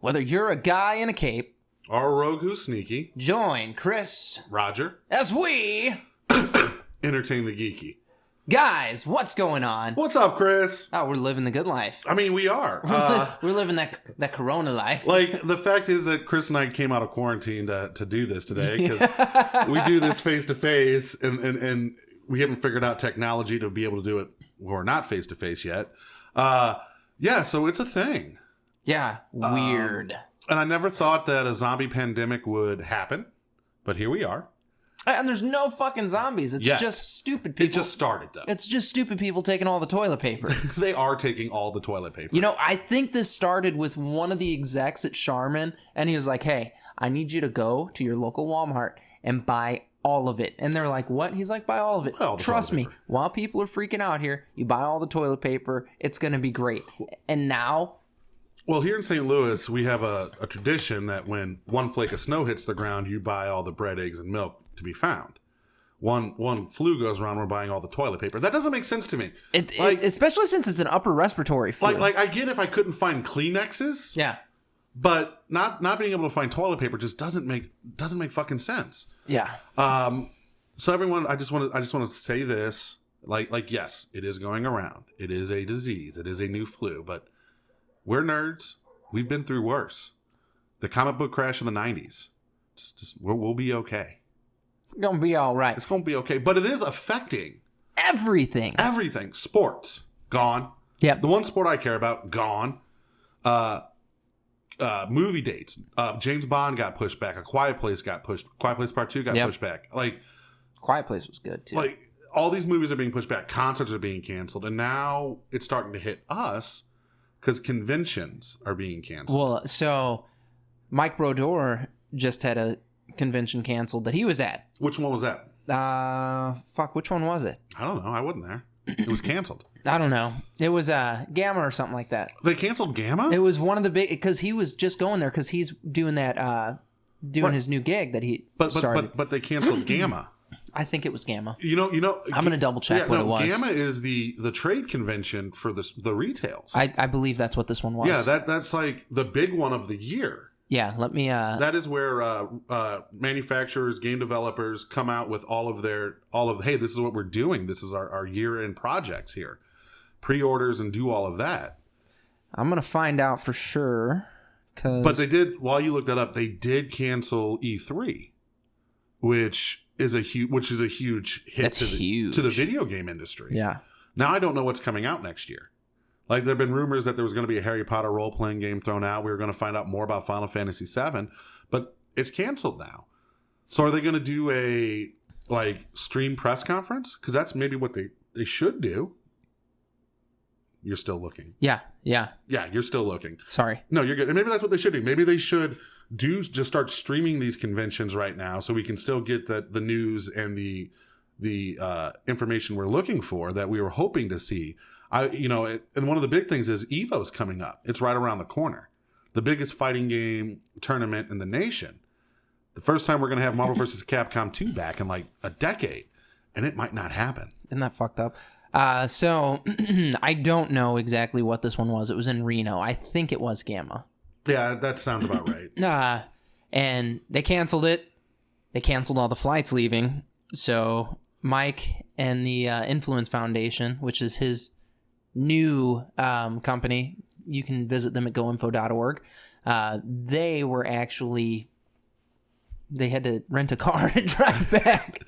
Whether you're a guy in a cape or a rogue who's sneaky, join Chris, Roger, as we entertain the geeky. Guys, what's going on? What's up, Chris? Oh, we're living the good life. I mean, we are. We're living that Corona life. Like, the fact is that Chris and I came out of quarantine to do this today because we do this face-to-face, and we haven't figured out technology to be able to do it. We're not face-to-face yet. Yeah, so it's a thing. Yeah, weird. And I never thought that a zombie pandemic would happen, but here we are. And there's no fucking zombies. It's just stupid people. It just started, though. It's just stupid people taking all the toilet paper. They are taking all the toilet paper. You know, I think this started with one of the execs at Charmin, and he was like, hey, I need you to go to your local Walmart and buy all of it. And they're like, what? He's like, buy all of it. Trust me, while people are freaking out here, you buy all the toilet paper. It's going to be great. And now... Well, here in St. Louis, we have a tradition that when one flake of snow hits the ground, you buy all the bread, eggs, and milk to be found. One flu goes around, we're buying all the toilet paper. That doesn't make sense to me. Especially since it's an upper respiratory flu. Like I get if I couldn't find Kleenexes. Yeah. But not being able to find toilet paper just doesn't make fucking sense. Yeah. So everyone, I just want to say this. Like yes, it is going around. It is a disease. It is a new flu, but we're nerds. We've been through worse. The comic book crash in the 90s. Just we'll be okay. We're going to be all right. It's going to be okay. But it is affecting everything. Everything. Sports, gone. Yeah. The one sport I care about, gone. Movie dates. James Bond got pushed back. A Quiet Place got pushed. Quiet Place Part 2 got pushed back. Like, Quiet Place was good, too. Like, all these movies are being pushed back. Concerts are being canceled. And now it's starting to hit us because conventions are being canceled. Well, so Mike Brodeur just had a convention canceled that he was at. Which one was that? Which one was it? I don't know. I wasn't there. It was canceled. I don't know. It was Gamma or something like that. They canceled Gamma? It was one of the big, because he was just going there because he's doing that, his new gig that he started. But they canceled Gamma. I think it was Gamma. You know. I'm going to double check what it was. Gamma is the trade convention for the retails. I believe that's what this one was. Yeah, that's like the big one of the year. Yeah, let me... That is where manufacturers, game developers come out with all of hey, this is what we're doing. This is our year-end projects here. Pre-orders and do all of that. I'm going to find out for sure. But they did, while you look that up, they did cancel E3, which is a huge hit to the video game industry. Yeah. Now I don't know what's coming out next year. Like, there have been rumors that there was going to be a Harry Potter role-playing game thrown out. We were going to find out more about Final Fantasy VII, but it's canceled now. So are they going to do a, stream press conference? Because that's maybe what they should do. You're still looking. Yeah. Yeah, you're still looking. Sorry. No, you're good. And maybe that's what they should do. Maybe they should just start streaming these conventions right now so we can still get the news and the information we're looking for that we were hoping to see. And one of the big things is EVO's coming up. It's right around the corner. The biggest fighting game tournament in the nation. The first time we're going to have Marvel vs. Capcom 2 back in a decade. And it might not happen. Isn't that fucked up? So I don't know exactly what this one was. It was in Reno. I think it was Gamma. Yeah, that sounds about right. And they canceled it. They canceled all the flights leaving. So Mike and the Influence Foundation, which is his new company, you can visit them at goinfo.org. They had to rent a car and drive back.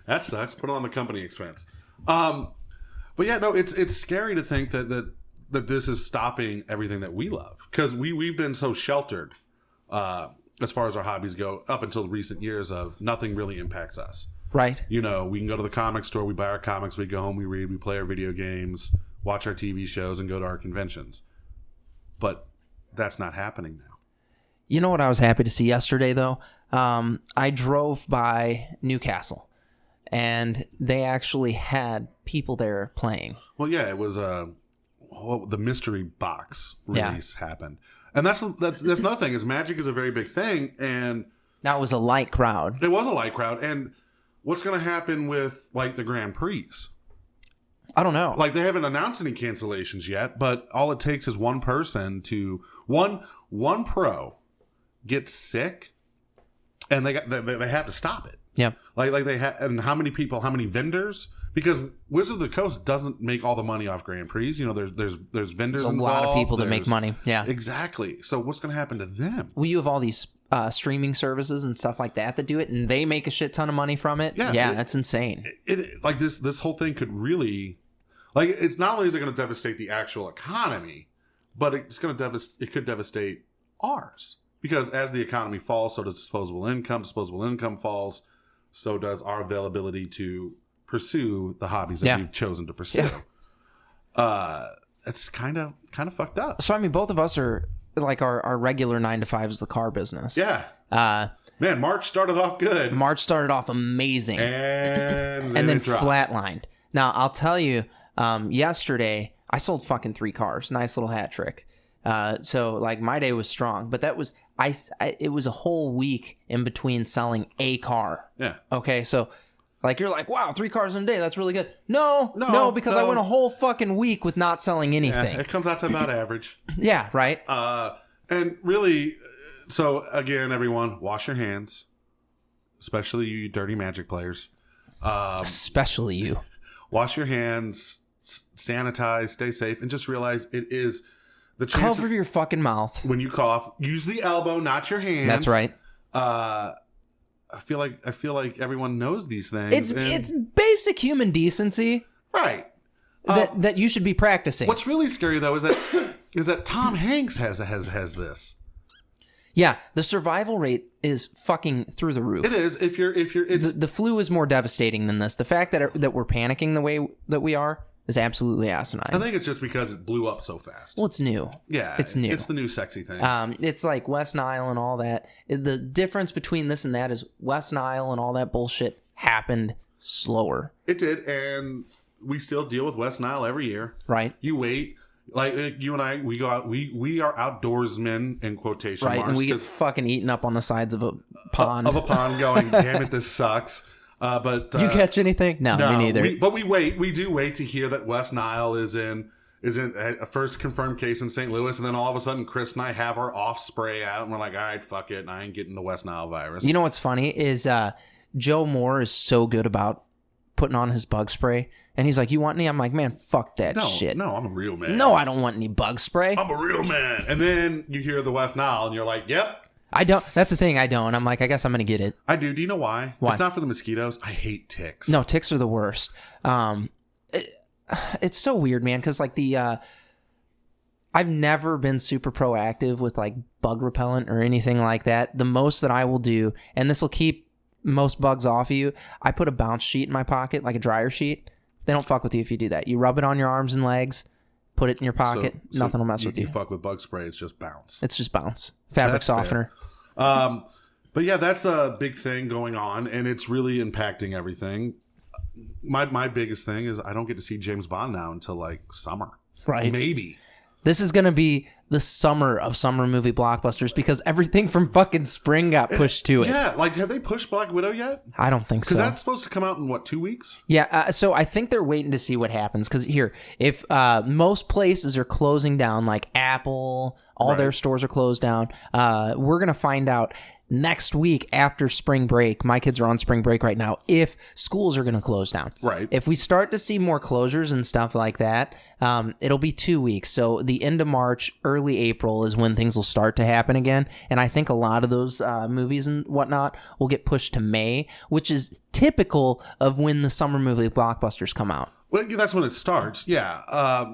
That sucks. Put it on the company expense. But yeah, no, it's scary to think that this is stopping everything that we love, because we've been so sheltered as far as our hobbies go up until recent years of nothing really impacts us. Right. We can go to the comic store, we buy our comics, we go home, we read, we play our video games, watch our TV shows, and go to our conventions. But that's not happening now. You know what I was happy to see yesterday, though? I drove by Newcastle, and they actually had people there playing. Well, yeah, it was the mystery box release happened. And that's another thing, is Magic is a very big thing, and... Now, it was a light crowd. It was a light crowd, and what's going to happen with, the Grand Prix? I don't know. Like, they haven't announced any cancellations yet, but all it takes is one person to one pro gets sick, and they have to stop it. Yeah. Like they have, and how many people, how many vendors? Because Wizard of the Coast doesn't make all the money off Grand Prix. You know, there's vendors. There's a lot of people that make money. Yeah. Exactly. So what's going to happen to them? Well, you have all these streaming services and stuff like that do it, and they make a shit ton of money from it. Yeah, that's insane. It like this whole thing could really, like, it's not only is it going to devastate the actual economy, but it could devastate ours, because as the economy falls, so does disposable income. Disposable income falls, so does our availability to pursue the hobbies that we've chosen to pursue. It's kind of fucked up. So I mean, both of us are like our regular 9 to 5 is the car business. Yeah. Man, March started off good. March started off amazing, and then flatlined. Now I'll tell you, yesterday I sold fucking 3 cars. Nice little hat trick. So like my day was strong, but that was it was a whole week in between selling a car. Yeah. Okay, so. Like, you're like, wow, 3 cars in a day. That's really good. No, because I went a whole fucking week with not selling anything. Yeah, it comes out to about average. Yeah, right. And really, so again, everyone, wash your hands, especially you dirty Magic players. Especially you. Wash your hands, sanitize, stay safe, and just realize it is the chance. Cover your fucking mouth. When you cough, use the elbow, not your hand. That's right. I feel like everyone knows these things. It's basic human decency, right? That you should be practicing. What's really scary though is that Tom Hanks has this. Yeah, the survival rate is fucking through the roof. It is. If you're, it's the flu is more devastating than this. The fact that we're panicking the way that we are is absolutely asinine. I think it's just because it blew up so fast. Well, it's new. Yeah, it's new. It's the new sexy thing. It's like West Nile and all that. The difference between this and that is West Nile and all that bullshit happened slower. It did, and we still deal with West Nile every year. Right. You wait. Like you and I, we go out. We are outdoorsmen in quotation marks. Right, and we get fucking eaten up on the sides of a pond. Going, damn it, this sucks. But you catch anything? No, me neither. But we wait. We do wait to hear that West Nile is in a first confirmed case in St. Louis, and then all of a sudden, Chris and I have our off spray out, and we're like, all right, fuck it, I ain't getting the West Nile virus. You know what's funny is Joe Moore is so good about putting on his bug spray, and he's like, "You want any?" I'm like, "Man, fuck that shit." No, I'm a real man. No, I don't want any bug spray. I'm a real man. And then you hear the West Nile, and you're like, "Yep." I don't. That's the thing. I don't. I'm like, I guess I'm gonna get it. I do. Do you know why? Why? It's not for the mosquitoes. I hate ticks. No, ticks are the worst. It's so weird, man. Because like I've never been super proactive with like bug repellent or anything like that. The most that I will do, and this will keep most bugs off of you, I put a bounce sheet in my pocket, like a dryer sheet. They don't fuck with you if you do that. You rub it on your arms and legs. Put it in your pocket. So nothing will mess with you. You fuck with bug spray. It's just bounce. It's just bounce. Fabric softener. But yeah, that's a big thing going on, and it's really impacting everything. My biggest thing is I don't get to see James Bond now until like summer. Right. Maybe. This is going to be the summer of summer movie blockbusters because everything from fucking spring got pushed to it. Yeah, like have they pushed Black Widow yet? I don't think so. Because that's supposed to come out in what, 2 weeks? Yeah, so I think they're waiting to see what happens. Because here, if most places are closing down, like Apple, all their stores are closed down, we're going to find out next week after spring break. My kids are on spring break right now. If schools are going to close down. Right. If we start to see more closures and stuff like that, it'll be 2 weeks. So the end of March, early April is when things will start to happen again. And I think a lot of those movies and whatnot will get pushed to May, which is typical of when the summer movie blockbusters come out. Well, that's when it starts. Yeah.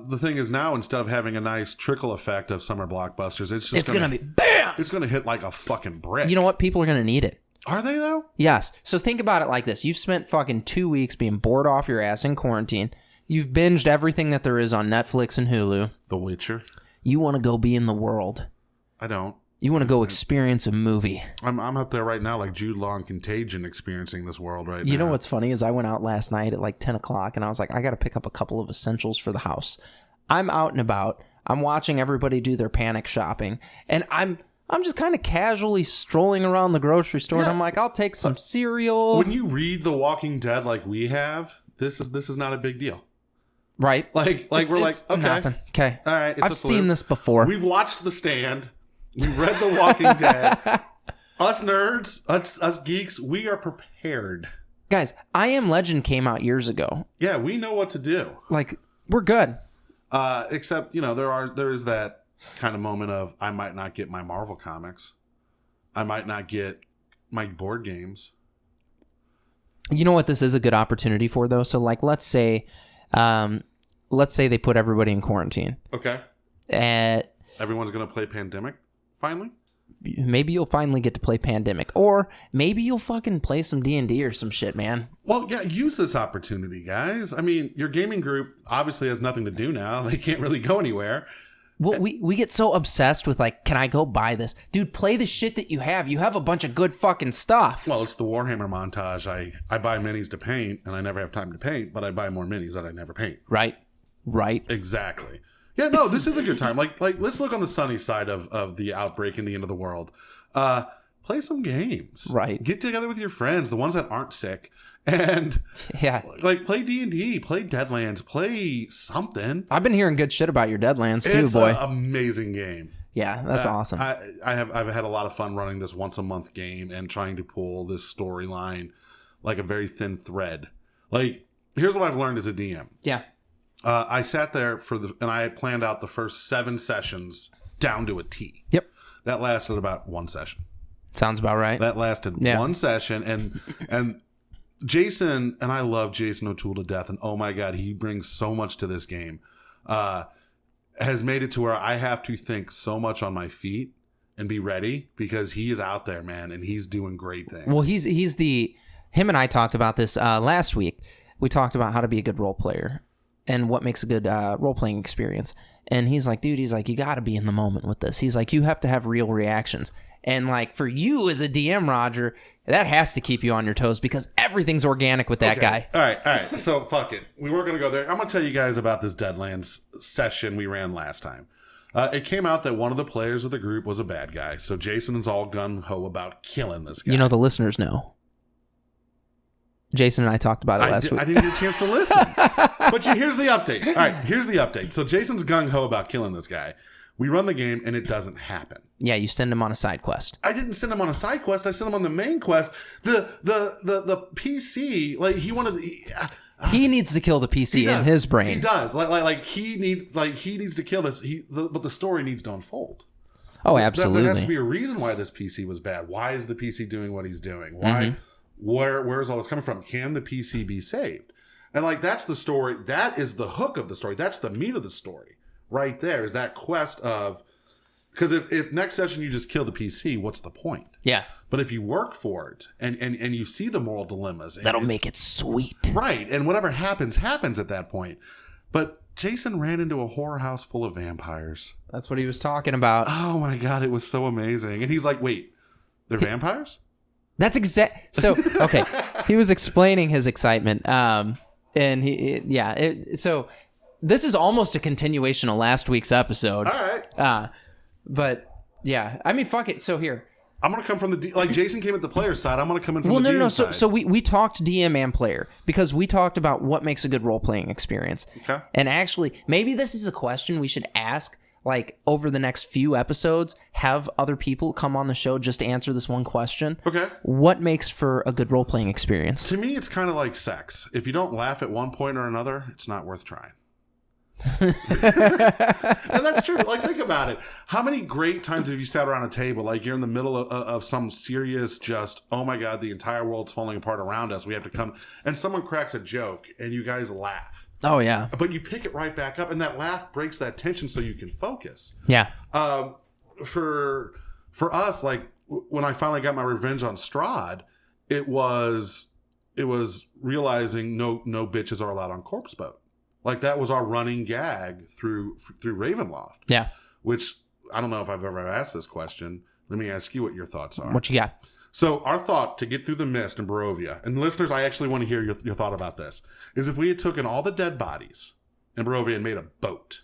The thing is now, instead of having a nice trickle effect of summer blockbusters, it's going to be bam. It's going to hit like a fucking brick. You know what? People are going to need it. Are they though? Yes. So think about it like this. You've spent fucking 2 weeks being bored off your ass in quarantine. You've binged everything that there is on Netflix and Hulu. The Witcher. You want to go be in the world. I don't. You want to go experience a movie. I'm out there right now like Jude Law in Contagion experiencing this world right now. You know what's funny is I went out last night at like 10 o'clock and I was like, I got to pick up a couple of essentials for the house. I'm out and about. I'm watching everybody do their panic shopping. And I'm just kind of casually strolling around the grocery store and I'm like, I'll take some cereal. When you read The Walking Dead like we have, this is not a big deal. Right. Like we're like, okay, nothing. Okay. all right. I've seen this before. We've watched The Stand. We've read The Walking Dead. Us nerds, us geeks, we are prepared. Guys, I Am Legend came out years ago. Yeah, we know what to do. Like, we're good. Except, there is that kind of moment of I might not get my Marvel comics. I might not get my board games. You know what this is a good opportunity for, though? So, like, let's say they put everybody in quarantine. Okay. Everyone's going to play Pandemic, finally? Maybe you'll finally get to play Pandemic. Or maybe you'll fucking play some D&D or some shit, man. Well, yeah, use this opportunity, guys. I mean, your gaming group obviously has nothing to do now. They can't really go anywhere. Well, we get so obsessed with, like, can I go buy this? Dude, play the shit that you have. You have a bunch of good fucking stuff. Well, it's the Warhammer montage. I buy minis to paint, and I never have time to paint, but I buy more minis that I never paint. Right. Exactly. Yeah, no, this is a good time. Like let's look on the sunny side of the outbreak and the end of the world. Play some games. Right. Get together with your friends, the ones that aren't sick. And yeah, like play D&D, play Deadlands, play something. I've been hearing good shit about your Deadlands too, it's boy. It's an amazing game. Yeah, that's awesome. I've had a lot of fun running this once a month game and trying to pull this storyline like a very thin thread. Like, here's what I've learned as a DM. Yeah. I sat there and I had planned out the first 7 sessions down to a T. Yep. That lasted about 1 session. Sounds about right. That lasted 1 session, and Jason, and I love Jason O'Toole to death, and oh my god, he brings so much to this game. Has made it to where I have to think so much on my feet and be ready because he is out there, man, and he's doing great things. Well, him and I talked about this last week. We talked about how to be a good role player and what makes a good role-playing experience. And he's like, dude, you got to be in the moment with this. He's like, you have to have real reactions. And like for you as a DM, Roger, that has to keep you on your toes because everything's organic with that guy. All right. So fuck it. We weren't going to go there. I'm going to tell you guys about this Deadlands session we ran last time. It came out that one of the players of the group was a bad guy. So Jason's all gung-ho about killing this guy. You know, the listeners know. Jason and I talked about it last week. I didn't get a chance to listen. But here's the update. All right, here's the update. So Jason's gung-ho about killing this guy. We run the game, and it doesn't happen. Yeah, you send him on a side quest. I didn't send him on a side quest. I sent him on the main quest. The PC, like, he wanted... He needs to kill the PC in his brain. He does. He needs to kill this. But the story needs to unfold. Oh, absolutely. There has to be a reason why this PC was bad. Why is the PC doing what he's doing? Why... Mm-hmm. Where is all this coming from? Can the PC be saved? And like that's the story. That is the hook of the story. That's the meat of the story right there. Is that quest of because if next session you just kill the PC, what's the point? Yeah. But if you work for it and you see the moral dilemmas, that'll make it sweet. Right. And whatever happens at that point. But Jason ran into a horror house full of vampires. That's what he was talking about. Oh my god, it was so amazing. And he's like, "Wait, they're vampires?" That's so okay. He was explaining his excitement, and so this is almost a continuation of last week's episode. All right, but yeah, I mean, fuck it. So here, I'm gonna come from like Jason came at the player side. I'm gonna come in from the DM side. So we talked DM and player because we talked about what makes a good role playing experience. Okay, and actually, maybe this is a question we should ask. Like, over the next few episodes, have other people come on the show just to answer this one question. Okay. What makes for a good role-playing experience? To me, it's kind of like sex. If you don't laugh at one point or another, it's not worth trying. And that's true. Like, think about it. How many great times have you sat around a table, like you're in the middle of some serious just, oh my God, the entire world's falling apart around us. We have to come. And someone cracks a joke and you guys laugh. Oh, yeah. But you pick it right back up, and that laugh breaks that tension so you can focus. Yeah. For us, like, when I finally got my revenge on Strahd, it was realizing no bitches are allowed on Corpse Boat. Like, that was our running gag through Ravenloft. Yeah. Which, I don't know if I've ever asked this question. Let me ask you what your thoughts are. What you got? So our thought to get through the mist in Barovia, and listeners, I actually want to hear your thought about this, is if we had taken all the dead bodies in Barovia and made a boat,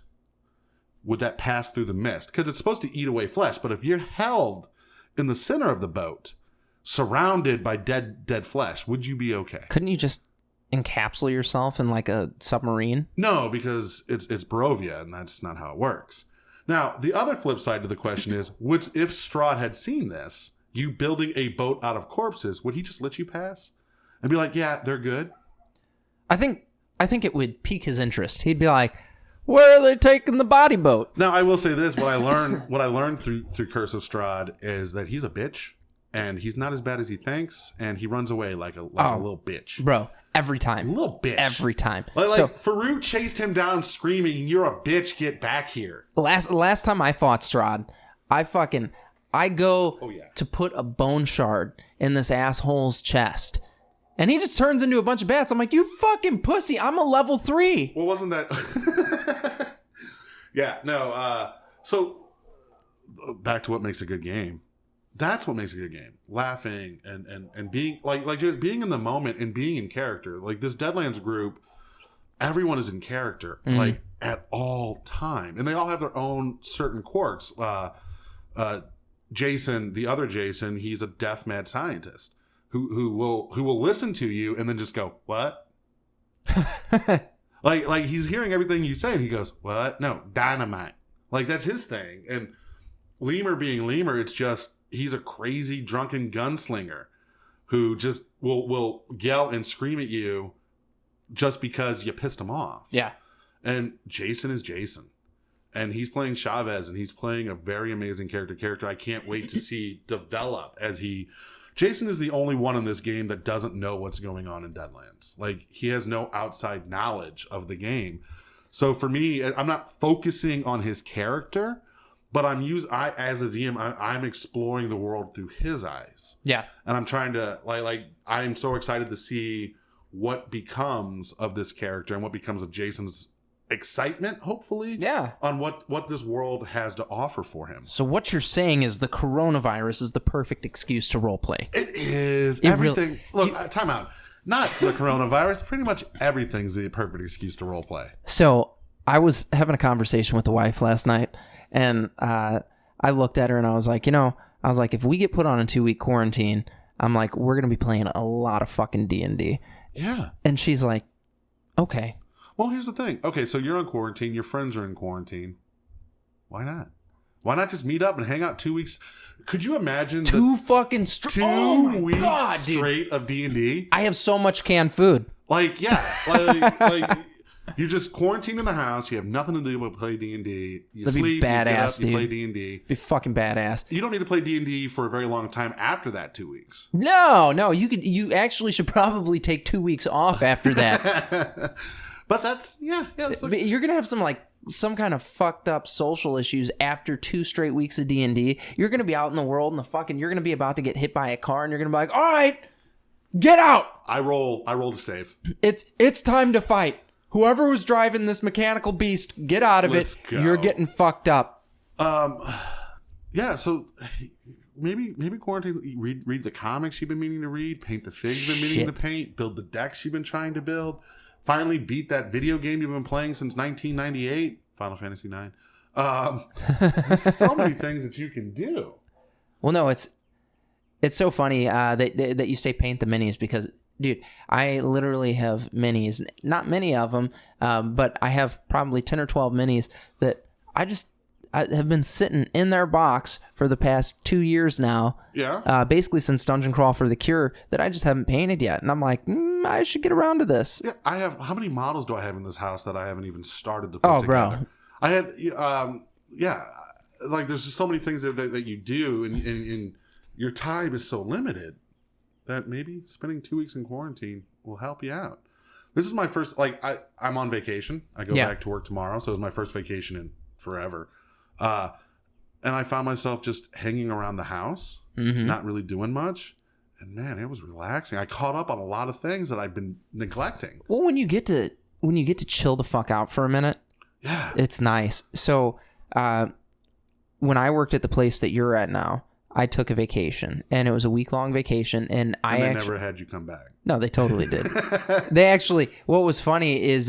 would that pass through the mist? Because it's supposed to eat away flesh, but if you're held in the center of the boat, surrounded by dead flesh, would you be okay? Couldn't you just encapsulate yourself in like a submarine? No, because it's Barovia, and that's not how it works. Now, the other flip side to the question is, if Strahd had seen this, you building a boat out of corpses, would he just let you pass and be like, yeah, they're good? I think it would pique his interest. He'd be like, where are they taking the body boat? Now, I will say this: what I learned through Curse of Strahd is that he's a bitch, and he's not as bad as he thinks, and he runs away like a little bitch, bro. Every time, a little bitch, every time. Like Farouk chased him down, screaming, "You're a bitch! Get back here!" Last time I fought Strahd, I go to put a bone shard in this asshole's chest. And he just turns into a bunch of bats. I'm like, you fucking pussy. I'm a level 3. Well, wasn't that... Yeah, no. So, back to what makes a good game. That's what makes a good game. Laughing and being... Like just being in the moment and being in character. Like, this Deadlands group, everyone is in character. Mm-hmm. Like, at all time. And they all have their own certain quirks. Jason, the other Jason, he's a deaf mad scientist. Who will listen to you and then just go, what? like he's hearing everything you say and he goes, what? No, dynamite. Like, that's his thing. And Lemur being Lemur, it's just he's a crazy drunken gunslinger who just will yell and scream at you just because you pissed him off. Yeah. And Jason is Jason. And he's playing Chavez, and he's playing a very amazing character I can't wait to see develop as he... Jason is the only one in this game that doesn't know what's going on in Deadlands. Like, he has no outside knowledge of the game. So for me, I'm not focusing on his character, but as a DM, I'm exploring the world through his eyes. Yeah. And I'm trying to, I'm so excited to see what becomes of this character and what becomes of Jason's excitement, hopefully, on what this world has to offer for him. So what you're saying is the coronavirus is the perfect excuse to roleplay. It is. Everything. Look, time out. Not the coronavirus. Pretty much everything's the perfect excuse to roleplay. So I was having a conversation with the wife last night, and I looked at her and I was like, if we get put on a 2-week quarantine, I'm like, we're gonna be playing a lot of fucking D&D. Yeah. And she's like, okay. Well, here's the thing. Okay, so you're on quarantine. Your friends are in quarantine. Why not? Why not just meet up and hang out 2 weeks? Could you imagine 2 fucking two weeks straight of D&D? I have so much canned food. Like, yeah. Like you're just quarantined in the house. You have nothing to do but play D&D. You That'd sleep, be badass, you get up, dude. you play D&D. Be fucking badass. You don't need to play D&D for a very long time after that 2 weeks. No. You actually should probably take 2 weeks off after that. But that's, you're going to have some kind of fucked up social issues after 2 straight weeks of D&D. You're going to be out in the world and you're going to be about to get hit by a car and you're going to be like, all right, get out. I roll to save. It's time to fight. Whoever was driving this mechanical beast, get out of it. Go. You're getting fucked up. Yeah, so maybe quarantine, read the comics you've been meaning to read, paint the figs you've been meaning to paint, build the decks you've been trying to build. Finally beat that video game you've been playing since 1998, Final Fantasy IX. There's so many things that you can do. Well, no, it's so funny that you say paint the minis because, dude, I literally have minis. Not many of them, but I have probably 10 or 12 minis that I have been sitting in their box for the past 2 years now. Yeah. Basically since Dungeon Crawl for the Cure that I just haven't painted yet. And I'm like, I should get around to this. Yeah, I have. How many models do I have in this house that I haven't even started to put together? Bro. I had, like there's just so many things that you do, and your time is so limited that maybe spending 2 weeks in quarantine will help you out. This is my first, I'm on vacation. I go back to work tomorrow, so it's my first vacation in forever. And I found myself just hanging around the house, not really doing much. And man, it was relaxing. I caught up on a lot of things that I'd been neglecting. Well, when you get to chill the fuck out for a minute, it's nice. So, when I worked at the place that you're at now, I took a vacation, and it was a week-long vacation, and they never had you come back. No, they totally did. They actually. What was funny is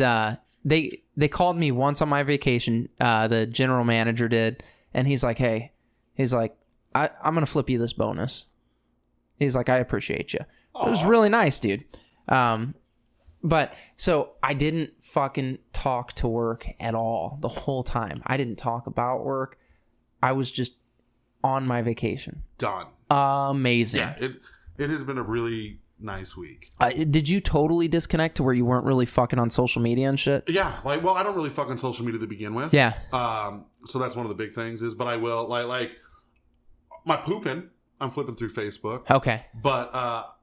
they called me once on my vacation. The general manager did, and he's like, "Hey," I'm gonna flip you this bonus. He's like, I appreciate you. Aww. It was really nice, dude. But so I didn't fucking talk to work at all the whole time. I didn't talk about work. I was just on my vacation. Done. Amazing. Yeah, it has been a really nice week. Did you totally disconnect to where you weren't really fucking on social media and shit? Yeah, I don't really fuck on social media to begin with. Yeah. So that's one of the big things but I will like my pooping. I'm flipping through Facebook. Okay. But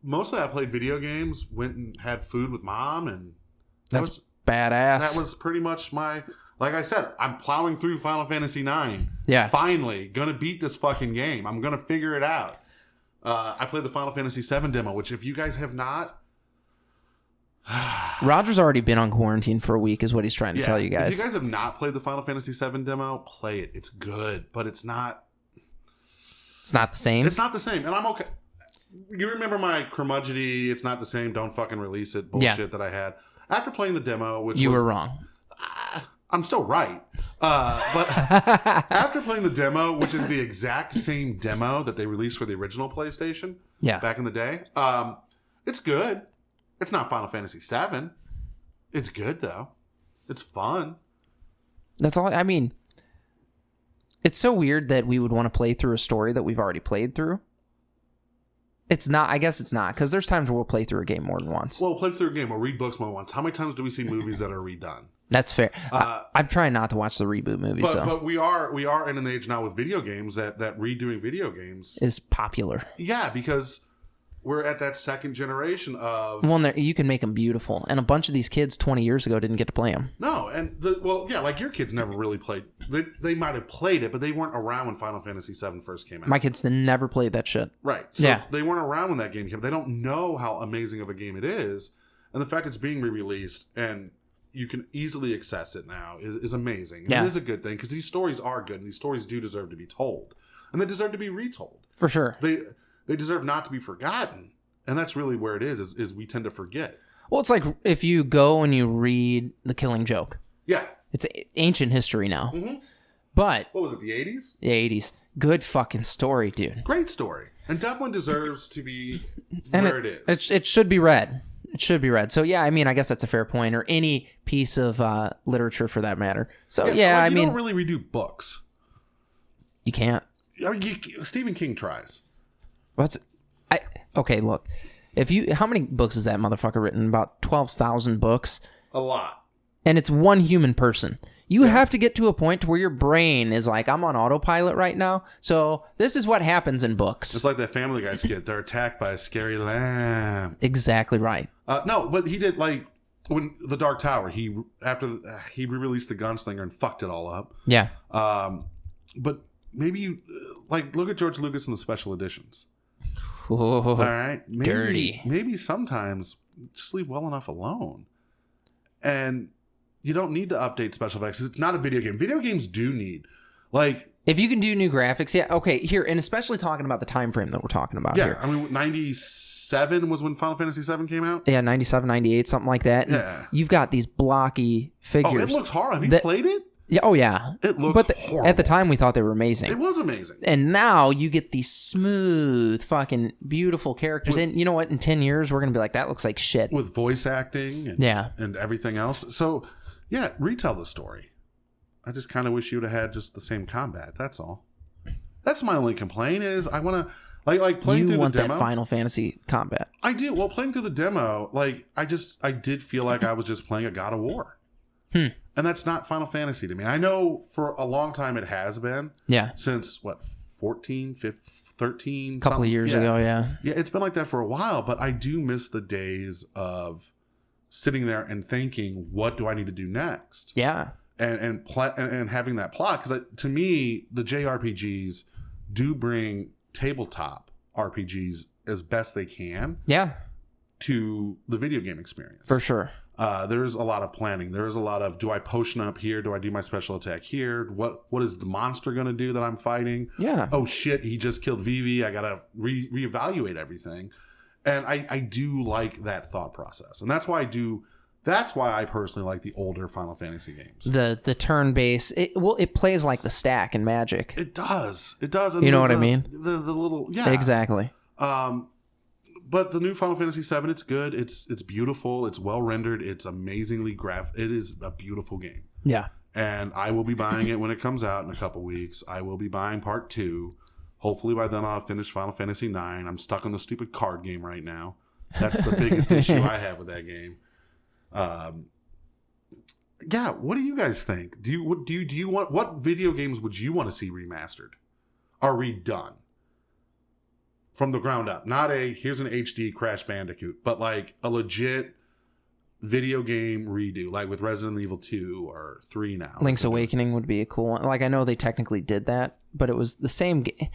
mostly I played video games, went and had food with mom, and that's badass. That was pretty much my. Like I said, I'm plowing through Final Fantasy IX. Yeah. Finally, gonna beat this fucking game. I'm gonna figure it out. I played the Final Fantasy VII demo, which if you guys have not... Roger's already been on quarantine for a week is what he's trying to tell you guys. If you guys have not played the Final Fantasy VII demo, play it. It's good, but it's not... It's not the same? It's not the same, and I'm okay. You remember my curmudgeony, it's not the same, don't fucking release it bullshit that I had. After playing the demo, which You were wrong. I'm still right. But after playing the demo, which is the exact same demo that they released for the original PlayStation back in the day, it's good. It's not Final Fantasy VII. It's good, though. It's fun. That's all. I mean, it's so weird that we would want to play through a story that we've already played through. It's not. I guess it's not, because there's times where we'll play through a game more than once. Well, play through a game or read books more than once. How many times do we see movies that are redone? That's fair. I'm trying not to watch the reboot movies, but we are in an age now with video games that redoing video games is popular. Yeah, because we're at that second generation of... Well, you can make them beautiful, and a bunch of these kids 20 years ago didn't get to play them. No, and like your kids never really played. They might have played it, but they weren't around when Final Fantasy VII first came out. My kids never played that shit. Right. So they weren't around when that game came out. They don't know how amazing of a game it is, and the fact it's being re-released and you can easily access it now is amazing. And it is a good thing, because these stories are good, and these stories do deserve to be told. And they deserve to be retold. For sure. They deserve not to be forgotten. And that's really where it is we tend to forget. Well, it's like if you go and you read The Killing Joke. Yeah. It's ancient history now. Mm-hmm. But... What was it, the 80s? The 80s. Good fucking story, dude. Great story. And definitely deserves to be where it is. It should be read. It should be read. So, yeah, I mean, I guess that's a fair point, or any piece of literature for that matter. So, you don't really redo books. You can't. I mean, Stephen King tries. Okay, look. How many books has that motherfucker written? About 12,000 books? A lot. And it's one human person. You have to get to a point where your brain is like, I'm on autopilot right now. So this is what happens in books. It's like that Family Guy skit. They're attacked by a scary lamb. Exactly right. No, but he did, like, when The Dark Tower, he re-released The Gunslinger and fucked it all up. Yeah. But maybe, look at George Lucas in the special editions. Oh, all right. Dirty. Maybe sometimes just leave well enough alone. And you don't need to update special effects. It's not a video game. Video games do need, if you can do new graphics, okay, here, and especially talking about the time frame that we're talking about here. I mean, 97 was when Final Fantasy VII came out? Yeah, 97, 98, something like that. And you've got these blocky figures. Oh, it looks hard. Have you played it? Yeah, oh yeah. It looks horrible. At the time, we thought they were amazing. It was amazing. And now you get these smooth, fucking beautiful characters. And you know what? In 10 years, we're going to be like, that looks like shit. With voice acting and everything else. So, yeah, retell the story. I just kind of wish you would have had just the same combat. That's all. That's my only complaint is I want to... Like playing through the demo. You want that Final Fantasy combat. I do. Well, playing through the demo, I did feel like I was just playing a God of War. And that's not Final Fantasy to me. I know for a long time it has been. Yeah. Since, 14, 15, 13? A couple of years ago, yeah. Yeah, it's been like that for a while, but I do miss the days of sitting there and thinking, what do I need to do next? Yeah. And having that plot. Because to me, the JRPGs do bring tabletop RPGs as best they can. Yeah. To the video game experience. For sure. There's a lot of planning. There's a lot of, do I potion up here? Do I do my special attack here? What is the monster going to do that I'm fighting? Yeah. Oh, shit, he just killed Vivi. I got to reevaluate everything. And I do like that thought process. And that's why I personally like the older Final Fantasy games. The turn-based, it plays like the stack in Magic. It does. It does. And you know what I mean? The little, yeah. Exactly. But the new Final Fantasy VII, it's good. It's beautiful. It's well rendered. It's amazingly graphic. It is a beautiful game. Yeah. And I will be buying it when it comes out in a couple weeks. I will be buying part 2. Hopefully by then I'll have finished Final Fantasy IX. I'm stuck on the stupid card game right now. That's the biggest issue I have with that game. Yeah, what do you guys think? Do you want, what video games would you want to see remastered or redone from the ground up? Not here's an HD Crash Bandicoot, but like a legit video game redo, like with Resident Evil 2 or 3 now. Link's Awakening would be a cool one. Like, I know they technically did that, but it was the same game.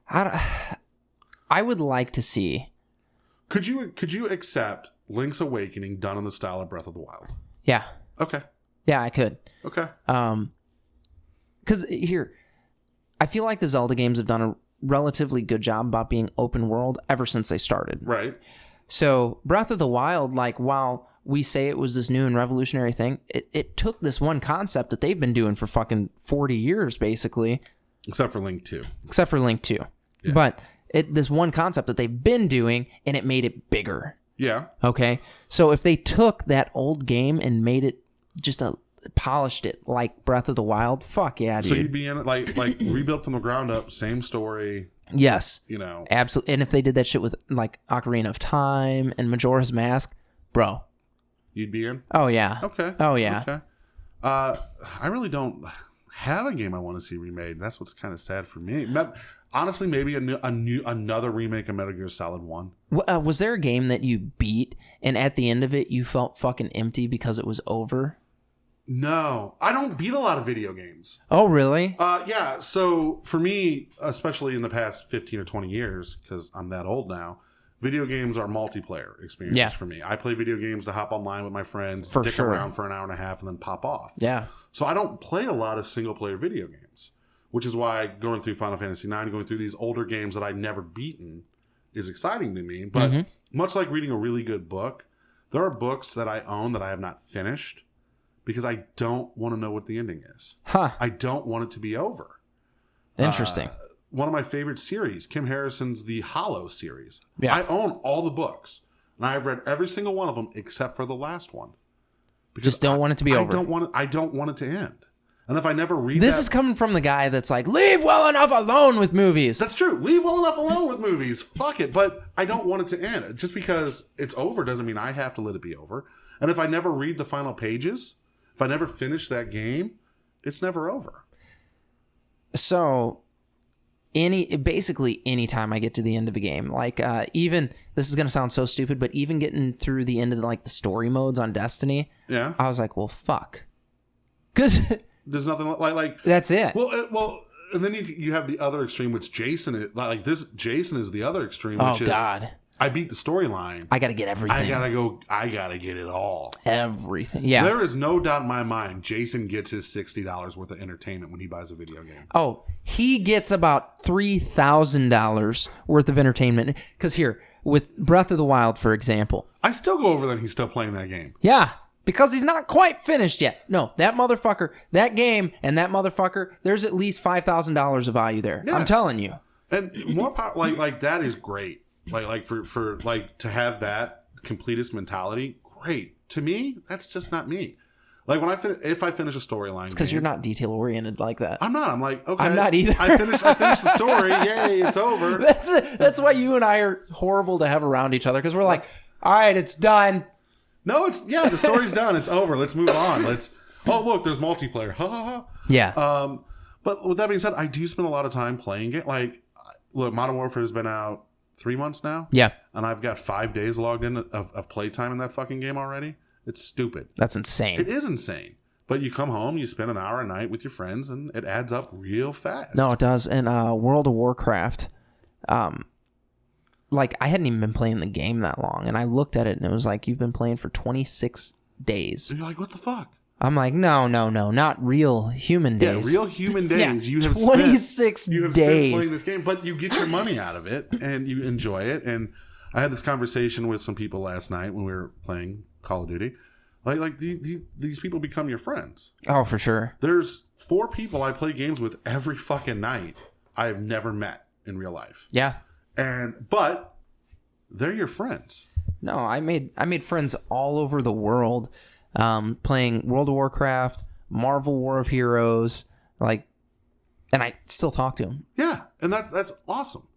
I would like to see. Could you accept Link's Awakening done in the style of Breath of the Wild? Yeah. Okay. Yeah, I could. Okay. Because here, I feel like the Zelda games have done a relatively good job about being open world ever since they started. Right. So Breath of the Wild, like, while we say it was this new and revolutionary thing, it took this one concept that they've been doing for fucking 40 years, basically. Except for Link 2. Except for Link 2. Yeah. But this one concept that they've been doing, and it made it bigger. Yeah. Okay? So if they took that old game and made it just polished it like Breath of the Wild, fuck yeah, dude. So you'd be in it like rebuilt from the ground up, same story. Yes. You know. Absolutely. And if they did that shit with like Ocarina of Time and Majora's Mask, bro. You'd be in? Oh, yeah. Okay. Oh, yeah. Okay. I really don't have a game I want to see remade. That's what's kind of sad for me. Honestly, maybe another remake of Metal Gear Solid 1. Was there a game that you beat and at the end of it you felt fucking empty because it was over? No, I don't beat a lot of video games. Oh, really? Yeah. So for me, especially in the past 15 or 20 years, because I'm that old now, video games are multiplayer experiences for me. I play video games to hop online with my friends, dick around for an hour and a half, and then pop off. Yeah. So I don't play a lot of single-player video games, which is why going through Final Fantasy IX, going through these older games that I've never beaten is exciting to me. But much like reading a really good book, there are books that I own that I have not finished because I don't want to know what the ending is. Huh. I don't want it to be over. Interesting. One of my favorite series, Kim Harrison's The Hollow series. Yeah. I own all the books, and I've read every single one of them except for the last one. Because just don't want it to be over. I don't want it to end. And if I never read This is coming from the guy that's like, leave well enough alone with movies. That's true. Leave well enough alone with movies. Fuck it. But I don't want it to end. Just because it's over doesn't mean I have to let it be over. And if I never read the final pages, if I never finish that game, it's never over. So basically any time I get to the end of a game, like even, this is going to sound so stupid, but even getting through the end of the story modes on Destiny, yeah, I was like, well, fuck. Because there's nothing like that's it. Well, and then you have the other extreme, which Jason is like this. Jason is the other extreme, which is God. I beat the storyline. I got to get everything. I gotta get it all. Everything. Yeah. There is no doubt in my mind Jason gets his $60 worth of entertainment when he buys a video game. Oh, he gets about $3,000 worth of entertainment. Because here, with Breath of the Wild, for example. I still go over there and he's still playing that game. Yeah. Because he's not quite finished yet. No, that motherfucker, that game and that motherfucker, there's at least $5,000 of value there. Yeah. I'm telling you. And more power, like that is great. Like for to have that completist mentality, great. To me, that's just not me. Like when if I finish a storyline, because you're not detail oriented like that. I'm not. I'm like, okay, I'm not either. I finished the story. Yay, it's over. That's why you and I are horrible to have around each other, because we're like, all right, it's done. No, the story's done. It's over. Let's move on. Oh look, there's multiplayer. Ha ha ha. Yeah. But with that being said, I do spend a lot of time playing it. Like, look, Modern Warfare has been out 3 months now. Yeah. And I've got 5 days logged in of playtime in that fucking game already. It's stupid. That's insane. It is insane. But you come home, you spend an hour a night with your friends, and it adds up real fast. No, it does. And World of Warcraft, like, I hadn't even been playing the game that long, and I looked at it, and it was like, you've been playing for 26 days. And you're like, what the fuck? I'm like, no, not real human days. Yeah, real human days. Yeah, you have 26 days. You have spent playing this game, but you get your money out of it, and you enjoy it. And I had this conversation with some people last night when we were playing Call of Duty. Like these people become your friends. Oh, for sure. There's 4 people I play games with every fucking night I have never met in real life. Yeah. But they're your friends. No, I made friends all over the world, playing World of Warcraft, Marvel War of Heroes, and I still talk to them. Yeah, and that's awesome.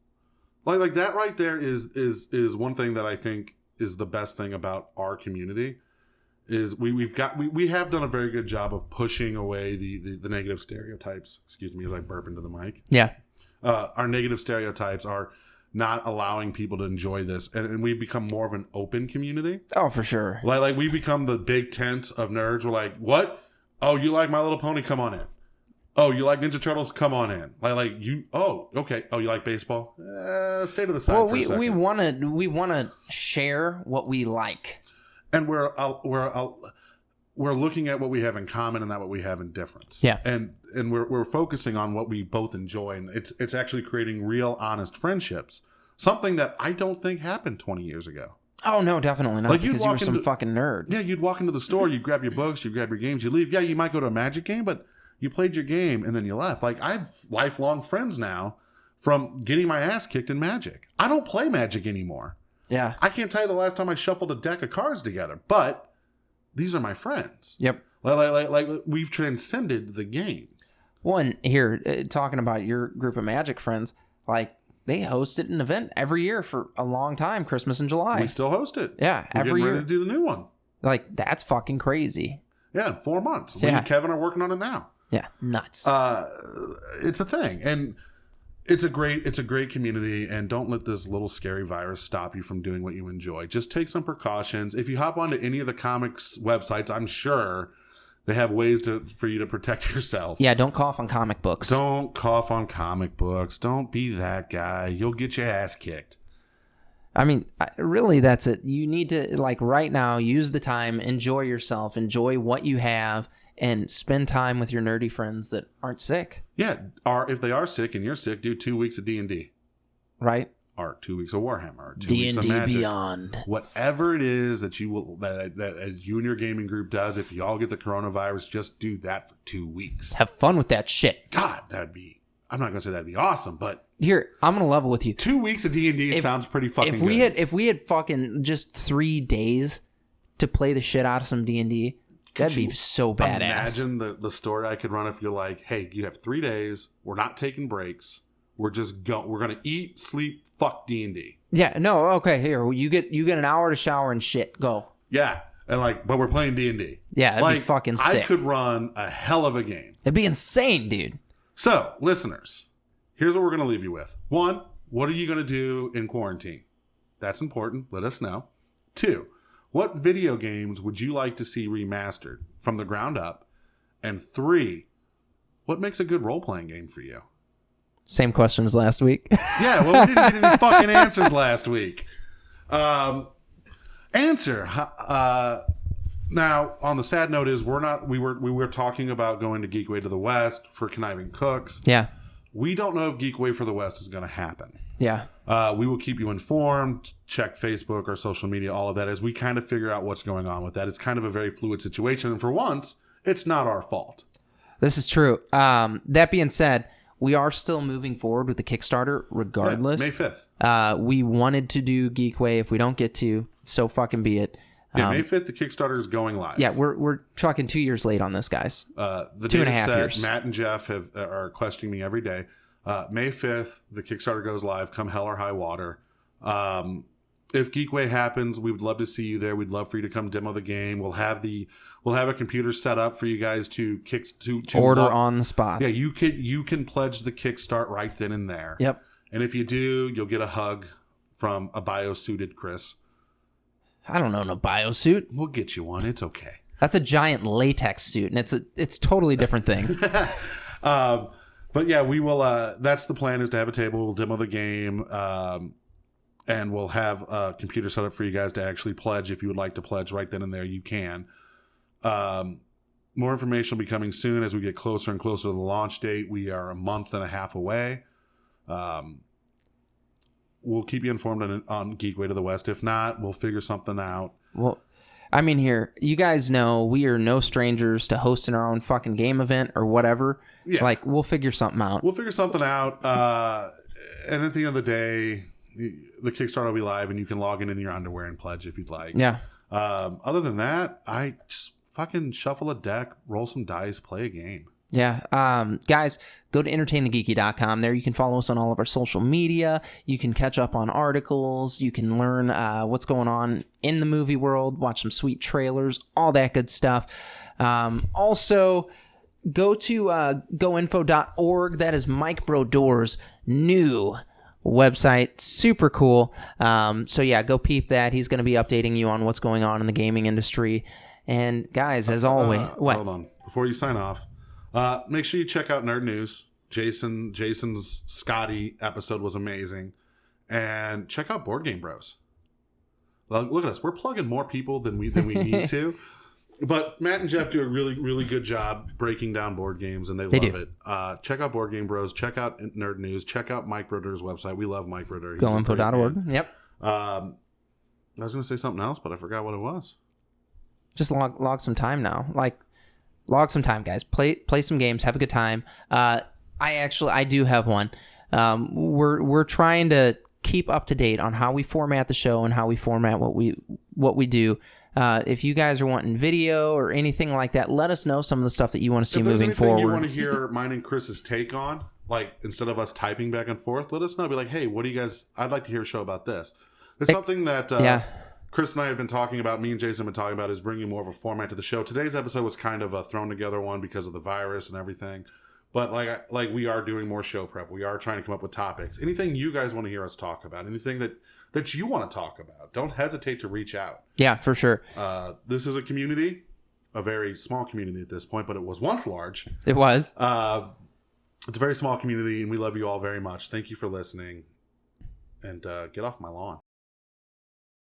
Like that right there is one thing that I think is the best thing about our community. Is we have done a very good job of pushing away the negative stereotypes. Excuse me as I burp into the mic. Yeah. Our negative stereotypes are not allowing people to enjoy this, and we've become more of an open community. Oh, for sure. Like we become the big tent of nerds. We're like, what? Oh, you like My Little Pony? Come on in. Oh, you like Ninja Turtles? Come on in. Like you. Oh, okay. Oh, you like baseball? Stay to the side for a second. we wanna share what we like. And we're looking at what we have in common and not what we have in difference. Yeah. And we're focusing on what we both enjoy, and it's actually creating real, honest friendships. Something that I don't think happened 20 years ago. Oh no, definitely not. Because you were some fucking nerd. Yeah, you'd walk into the store, you'd grab your books, you'd grab your games, you leave. Yeah, you might go to a Magic game, but you played your game and then you left. Like I have lifelong friends now from getting my ass kicked in Magic. I don't play Magic anymore. Yeah. I can't tell you the last time I shuffled a deck of cards together, but these are my friends. Yep. Like we've transcended the game. One here, talking about your group of Magic friends, like they hosted an event every year for a long time, Christmas in July. We still host it. Yeah, We're every year. ready to do the new one. Like that's fucking crazy. Yeah, 4 months. Yeah. Me and Kevin are working on it now. Yeah, nuts. It's a thing, and it's a great community. And don't let this little scary virus stop you from doing what you enjoy. Just take some precautions. If you hop onto any of the comics websites, I'm sure they have ways for you to protect yourself. Yeah, don't cough on comic books. Don't cough on comic books. Don't be that guy. You'll get your ass kicked. I mean, really, that's it. You need to, like, right now, use the time, enjoy yourself, enjoy what you have, and spend time with your nerdy friends that aren't sick. Yeah, or if they are sick and you're sick, do 2 weeks of D&D. Right? Or 2 weeks of Warhammer. Or 2 weeks of D&D Magic. Beyond. Whatever it is that that you and your gaming group does, if you all get the coronavirus, just do that for 2 weeks. Have fun with that shit. God, I'm not going to say that'd be awesome, but... Here, I'm going to level with you. 2 weeks of D&D sounds pretty fucking good. If we had fucking just 3 days to play the shit out of some D&D, that'd be so badass. Imagine the story I could run if you're like, hey, you have 3 days, we're not taking breaks, we're going to eat, sleep, fuck D&D. Yeah, no, okay, here, you get an hour to shower and shit, go. Yeah, and but we're playing D&D. Yeah, it'd be fucking sick. I could run a hell of a game. It'd be insane, dude. So, listeners, here's what we're going to leave you with. 1, what are you going to do in quarantine? That's important. Let us know. 2, what video games would you like to see remastered from the ground up? And 3, what makes a good role-playing game for you? Same question as last week. Yeah, well, we didn't get any fucking answers last week. Answer. Now, on the sad note is we were talking about going to Geekway to the West for Conniving Cooks. Yeah. We don't know if Geekway for the West is going to happen. Yeah. We will keep you informed. Check Facebook or social media, all of that, as we kind of figure out what's going on with that. It's kind of a very fluid situation. And for once, it's not our fault. This is true. That being said, we are still moving forward with the Kickstarter regardless. Yeah, May 5th. We wanted to do Geekway. If we don't get to, so fucking be it. Yeah, May 5th, the Kickstarter is going live. Yeah, we're fucking 2 years late on this, guys. The 2.5 years. Matt and Jeff are questioning me every day. May 5th, the Kickstarter goes live, come hell or high water. If Geekway happens, we would love to see you there. We'd love for you to come demo the game. We'll have a computer set up for you guys to order on the spot. Yeah, you can pledge the Kickstart right then and there. Yep. And if you do, you'll get a hug from a bio-suited Chris. I don't know, no biosuit. We'll get you one. It's okay. That's a giant latex suit, and it's totally different thing. But yeah, we will. That's the plan, is to have a table. We'll demo the game, and we'll have a computer set up for you guys to actually pledge. If you would like to pledge right then and there, you can. More information will be coming soon as we get closer and closer to the launch date. We are a month and a half away. We'll keep you informed on Geekway to the West. If not, we'll figure something out. Well, I mean, here, you guys know we are no strangers to hosting our own fucking game event or whatever. Yeah. Like, we'll figure something out. We'll figure something out. And at the end of the day, the Kickstarter will be live, and you can log in your underwear and pledge if you'd like. Yeah. Other than that, I just fucking shuffle a deck, roll some dice, play a game. Yeah. Guys, go to entertainthegeeky.com. There you can follow us on all of our social media. You can catch up on articles. You can learn what's going on in the movie world, watch some sweet trailers, all that good stuff. Also, go to goinfo.org. That is Mike Brodeur's new website. Super cool. So yeah, go peep that. He's going to be updating you on what's going on in the gaming industry. And guys, as always, what? Hold on. Before you sign off, make sure you check out Nerd News. Jason's Scotty episode was amazing. And check out Board Game Bros. Look at us. We're plugging more people than we need to. But Matt and Jeff do a really, really good job breaking down board games, and they love it. Check out Board Game Bros. Check out Nerd News. Check out Mike Brodeur's website. We love Mike Brodeur. Goinfo.org. Yep. I was going to say something else, but I forgot what it was. Just log some time now. Log some time, guys. Play some games. Have a good time. I do have one. We're trying to keep up to date on how we format the show and how we format what we do. If you guys are wanting video or anything like that, let us know some of the stuff that you want to see moving forward. If you want to hear mine and Chris's take on, instead of us typing back and forth, let us know. Be like, hey, what do you guys? I'd like to hear a show about this. It's something that Chris and I have been talking about. Me and Jason have been talking about is bringing more of a format to the show. Today's episode was kind of a thrown together one because of the virus and everything. But we are doing more show prep. We are trying to come up with topics. Anything you guys want to hear us talk about, anything that you want to talk about, don't hesitate to reach out. Yeah, for sure. This is a community, a very small community at this point, but it was once large. It was. It's a very small community, and we love you all very much. Thank you for listening, and get off my lawn.